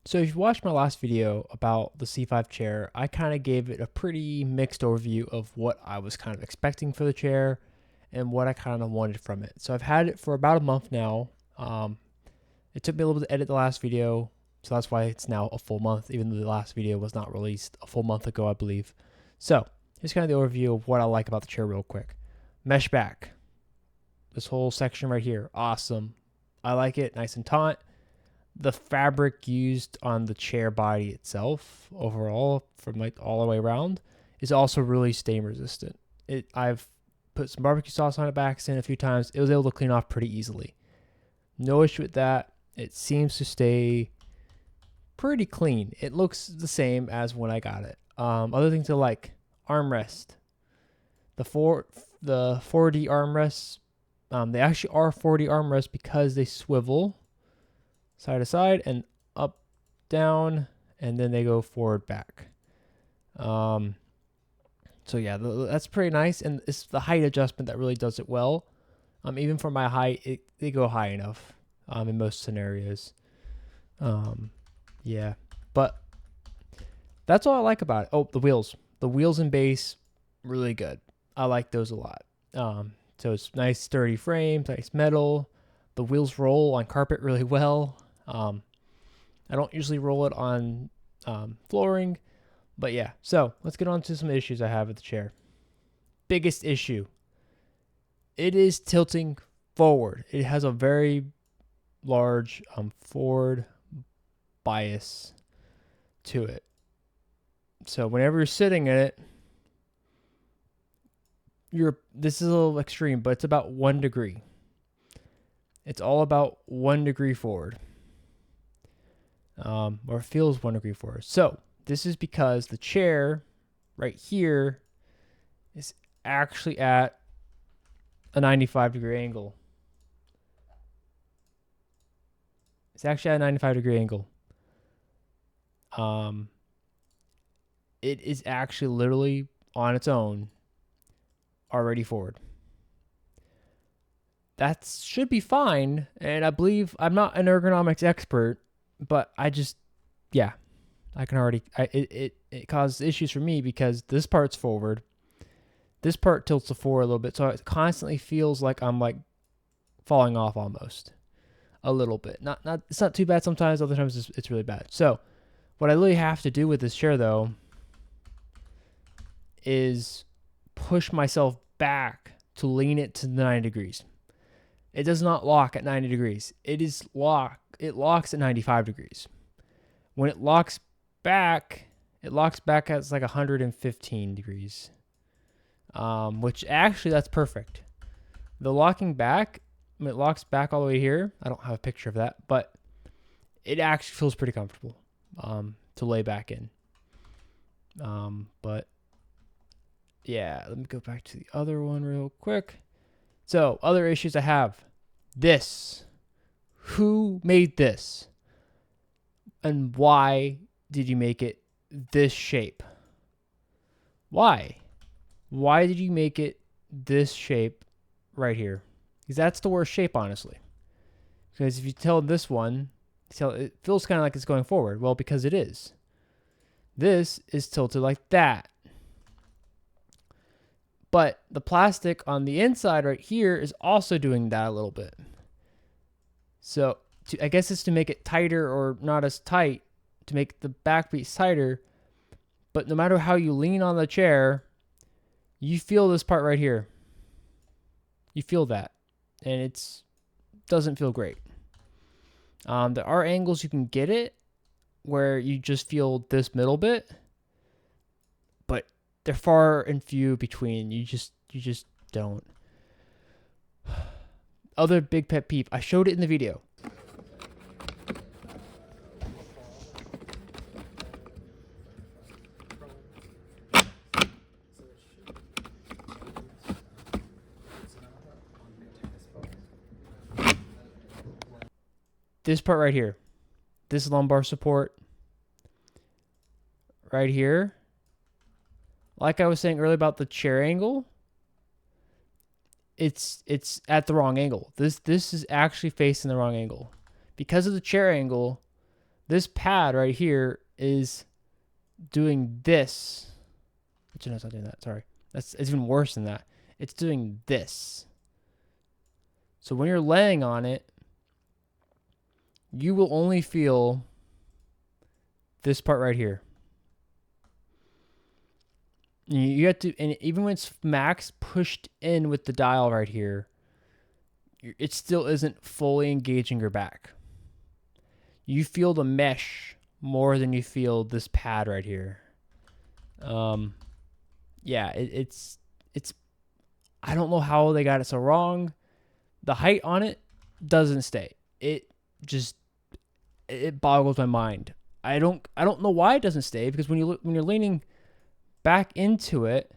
So if you watched my last video about the C5 chair, I kind of gave it a pretty mixed overview of what I was kind of expecting for the chair and what I kind of wanted from it. So I've had it for about a month now. It took me a little bit to edit the last video, so that's why it's now a full month, even though the last video was not released a full month ago, I believe. So here's kind of the overview of what I like about the chair real quick. Mesh back. This whole section right here, awesome. I like it, nice and taut. The fabric used on the chair body itself overall from like all the way around is also really stain resistant. I've put some barbecue sauce on it back in a few times. It was able to clean off pretty easily. No issue with that. It seems to stay pretty clean. It looks the same as when I got it. Other things I like, armrest. The 4D armrests, they actually are 4D armrests because they swivel side to side and up, down, and then they go forward, back. So yeah, that's pretty nice, and it's the height adjustment that really does it well. Even for my height, they go high enough in most scenarios. Yeah, but that's all I like about it. Oh, the wheels and base, really good. I like those a lot. So it's nice sturdy frames, nice metal. The wheels roll on carpet really well. I don't usually roll it on flooring, but yeah. So let's get on to some issues I have with the chair. Biggest issue, it is tilting forward. It has a very large forward bias to it. So whenever you're sitting in it, this is a little extreme, but it's about 1 degree. It's all about 1 degree forward. Or feels 1 degree forward. So this is because the chair right here is actually at a 95-degree angle. It's actually at a 95-degree angle. It is actually literally on its own already forward. That should be fine, and I believe I'm not an ergonomics expert, but I can already, it causes issues for me because this part's forward. This part tilts to forward a little bit, so it constantly feels like I'm like falling off almost a little bit. Not it's not too bad sometimes, other times it's really bad. So what I really have to do with this chair though is push myself back to lean it to 90 degrees. It does not lock at 90 degrees. It locks at 95 degrees. When it locks back at like 115 degrees. Which actually that's perfect. The locking back, when it locks back all the way here, I don't have a picture of that, but it actually feels pretty comfortable to lay back in. But yeah, let me go back to the other one real quick. So, other issues I have. This. Who made this? And why did you make it this shape? Why? Why did you make it this shape right here? Because that's the worst shape, honestly. Because if you tell this one, it feels kind of like it's going forward. Well, because it is. This is tilted like that. But the plastic on the inside right here is also doing that a little bit. So I guess it's to make it tighter or not as tight, to make the back piece tighter. But no matter how you lean on the chair, you feel this part right here. You feel that. And it doesn't feel great. There are angles you can get it where you just feel this middle bit. But they're far and few between. You just don't. Other big pet peeve. I showed it in the video. This part right here. This lumbar support right here. Like I was saying earlier about the chair angle, it's at the wrong angle. This is actually facing the wrong angle. Because of the chair angle, this pad right here is doing this. Actually, no, it's not doing that. Sorry. It's even worse than that. It's doing this. So when you're laying on it, you will only feel this part right here. You have to, and even when it's max pushed in with the dial right here, it still isn't fully engaging your back. You feel the mesh more than you feel this pad right here. Yeah, it's I don't know how they got it so wrong. The height on it doesn't stay. It boggles my mind. I don't know why it doesn't stay, because when you're leaning back into it,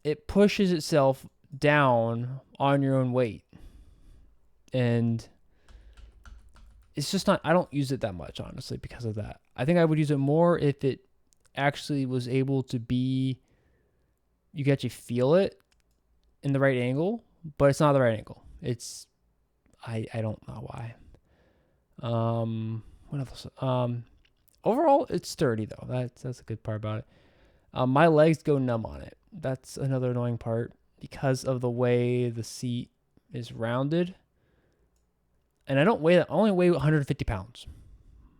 it pushes itself down on your own weight. And it's just not, I don't use it that much, honestly, because of that. I think I would use it more if it actually was able to be, you can actually feel it in the right angle, but it's not the right angle. It's, I don't know why. What else? Overall, it's sturdy though. That's a good part about it. My legs go numb on it. That's another annoying part because of the way the seat is rounded. And I don't weigh that. I only weigh 150 pounds.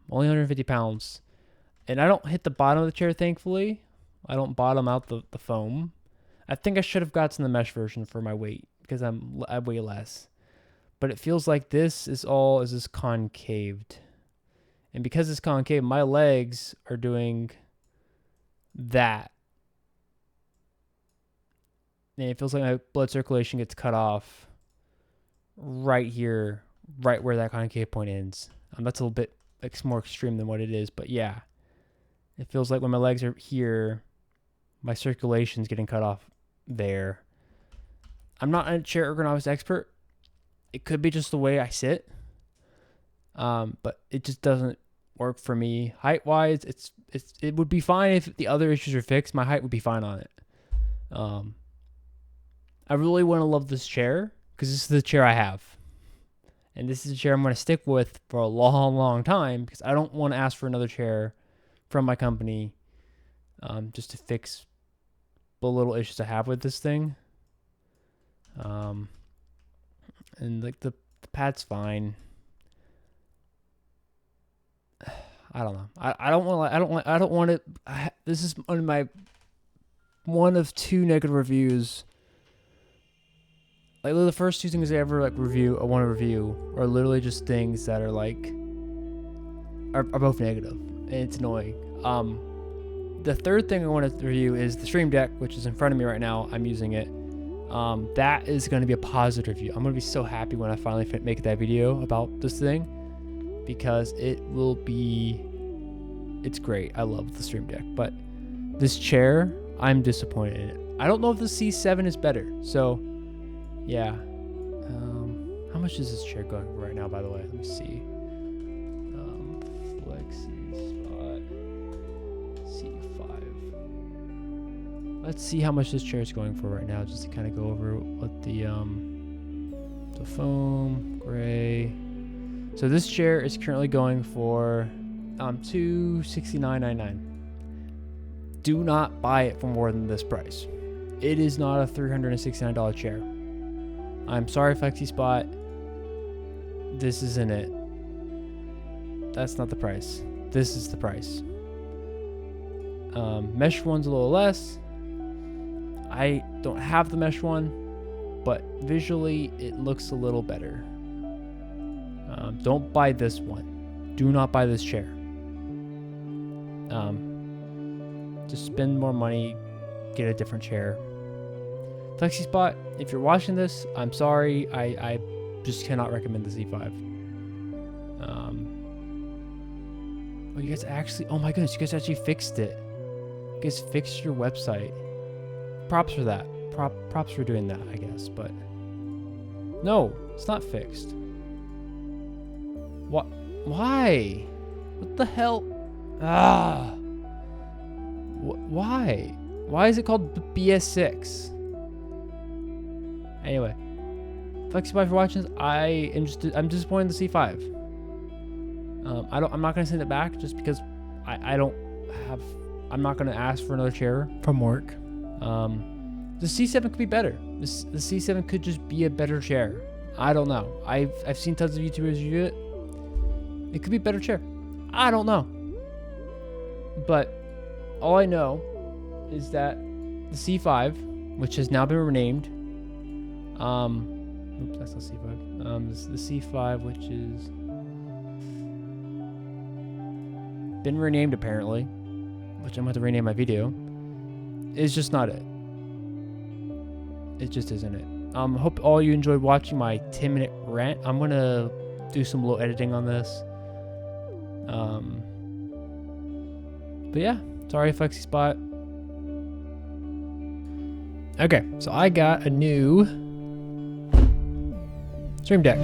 Only 150 pounds. And I don't hit the bottom of the chair, thankfully. I don't bottom out the foam. I think I should have gotten the mesh version for my weight because I weigh less. But it feels like this is concaved. And because it's concave, my legs are doing that. And it feels like my blood circulation gets cut off right here, right where that concave point ends. That's a little bit more extreme than what it is, but yeah. It feels like when my legs are here, my circulation's getting cut off there. I'm not a chair ergonomics expert. It could be just the way I sit. But it just doesn't work for me. Height-wise, it would be fine if the other issues are fixed. My height would be fine on it. I really want to love this chair because this is the chair I have. And this is a chair I'm going to stick with for a long, long time because I don't want to ask for another chair from my company just to fix the little issues I have with this thing. And like the pad's fine. I don't know. I don't want it. This is one of two negative reviews. Like the first two things I ever want to review are literally just things that are like are both negative, and it's annoying. The third thing I want to review is the Stream Deck, which is in front of me right now. I'm using it. That is going to be a positive review. I'm going to be so happy when I finally make that video about this thing because it's great. I love the Stream Deck, but this chair, I'm disappointed in it. I don't know if the C7 is better. So, yeah. How much is this chair going for right now, by the way? Let me see. Flexispot C5. Let's see how much this chair is going for right now, just to kind of go over what the foam, gray. So this chair is currently going for $269.99. Do not buy it for more than this price. It is not a $369 chair. I'm sorry, Felxispot. This isn't it. That's not the price. This is the price. Mesh one's a little less. I don't have the mesh one, but visually it looks a little better. Don't buy this one. Do not buy this chair. Just spend more money, get a different chair. Flexispot, if you're watching this, I'm sorry. I just cannot recommend the Z5. Oh, you guys actually, oh my goodness, you guys actually fixed it. You guys fixed your website. Props for that. Props for doing that, I guess, but no, it's not fixed. What? Why? What the hell? Why? Why is it called the BS6? Anyway, Felxispot, if you're watching this, I'm disappointed in the C5. I'm not gonna send it back just because I'm not gonna ask for another chair from work. The C7 could be better. The C7 could just be a better chair. I don't know. I've seen tons of YouTubers review it. It could be a better chair. I don't know. But all I know is that the C5, which has now been renamed, oops, that's not C5. This is the C5, which is been renamed apparently, which I'm going to rename my video, is just not it. It just isn't it. Hope all you enjoyed watching my 10-minute rant. I'm going to do some little editing on this. But yeah, sorry, Felxispot. Okay, so I got a new stream deck.